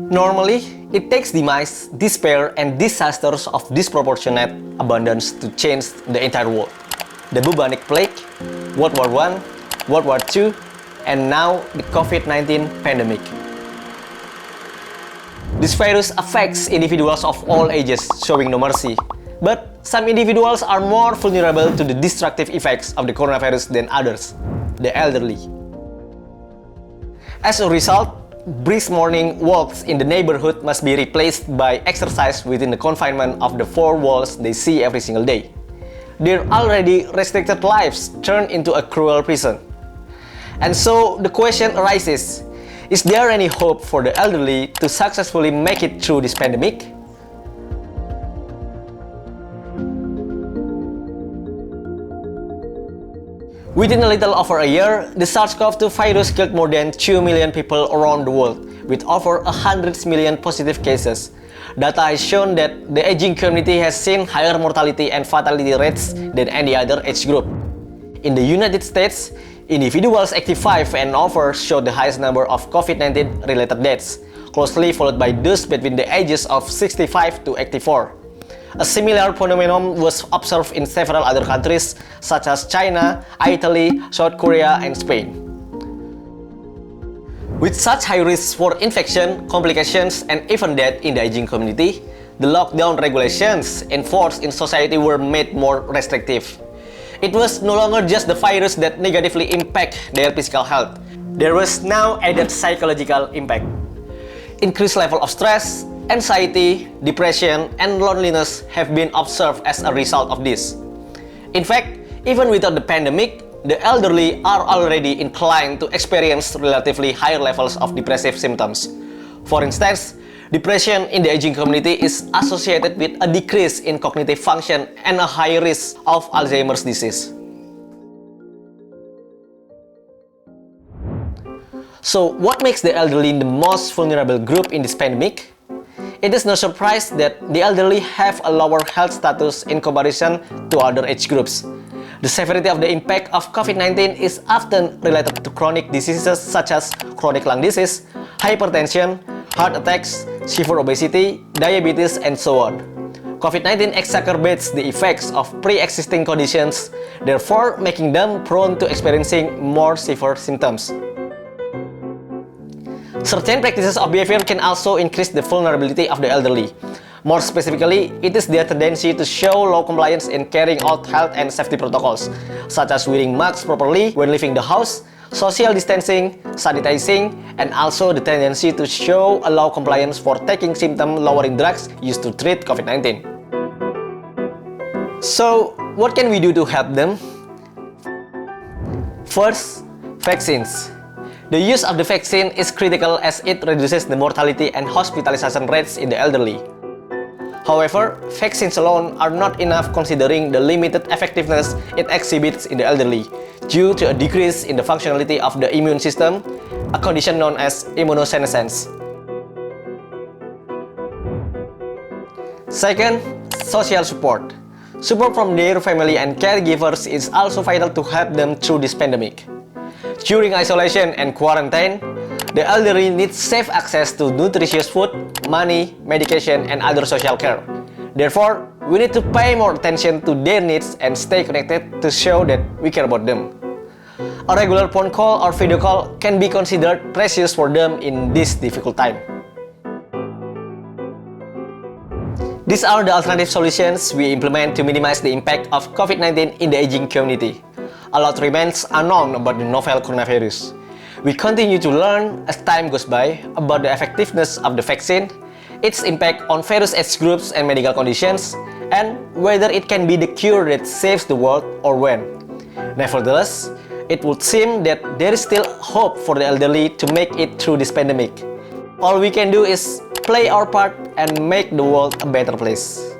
Normally, it takes demise, despair, and disasters of disproportionate abundance to change the entire world. The bubonic plague, World War I, World War II, and now the COVID-19 pandemic. This virus affects individuals of all ages, showing no mercy. But some individuals are more vulnerable to the destructive effects of the coronavirus than others, the elderly. As a result, brisk morning walks in the neighborhood must be replaced by exercise within the confinement of the four walls they see every single day. Their already restricted lives turn into a cruel prison. And so the question arises, is there any hope for the elderly to successfully make it through this pandemic? Within a little over a year, the SARS-CoV-2 virus killed more than 2 million people around the world, with over 100 million positive cases. Data has shown that the aging community has seen higher mortality and fatality rates than any other age group. In the United States, individuals 85 and over showed the highest number of COVID-19 related deaths, closely followed by those between the ages of 65 to 84. A similar phenomenon was observed in several other countries such as China, Italy, South Korea, and Spain. With such high risks for infection, complications, and even death in the aging community, the lockdown regulations enforced in society were made more restrictive. It was no longer just the virus that negatively impacted their physical health. There was now added psychological impact. Increased level of stress, anxiety, depression, and loneliness have been observed as a result of this. In fact, even without the pandemic, the elderly are already inclined to experience relatively higher levels of depressive symptoms. For instance, depression in the aging community is associated with a decrease in cognitive function and a higher risk of Alzheimer's disease. So, what makes the elderly the most vulnerable group in this pandemic? It is no surprise that the elderly have a lower health status in comparison to other age groups. The severity of the impact of COVID-19 is often related to chronic diseases such as chronic lung disease, hypertension, heart attacks, severe obesity, diabetes, and so on. COVID-19 exacerbates the effects of pre-existing conditions, therefore making them prone to experiencing more severe symptoms. Certain practices of behavior can also increase the vulnerability of the elderly. More specifically, it is their tendency to show low compliance in carrying out health and safety protocols, such as wearing masks properly when leaving the house, social distancing, sanitizing, and also the tendency to show a low compliance for taking symptom-lowering drugs used to treat COVID-19. So, what can we do to help them? First, vaccines. The use of the vaccine is critical as it reduces the mortality and hospitalization rates in the elderly. However, vaccines alone are not enough considering the limited effectiveness it exhibits in the elderly due to a decrease in the functionality of the immune system, a condition known as immunosenescence. Second, social support. Support from their family and caregivers is also vital to help them through this pandemic. During isolation and quarantine, the elderly need safe access to nutritious food, money, medication, and other social care. Therefore, we need to pay more attention to their needs and stay connected to show that we care about them. A regular phone call or video call can be considered precious for them in this difficult time. These are the alternative solutions we implement to minimize the impact of COVID-19 in the aging community. A lot remains unknown about the novel coronavirus. We continue to learn as time goes by about the effectiveness of the vaccine, its impact on various age groups and medical conditions, and whether it can be the cure that saves the world or when. Nevertheless, it would seem that there is still hope for the elderly to make it through this pandemic. All we can do is play our part and make the world a better place.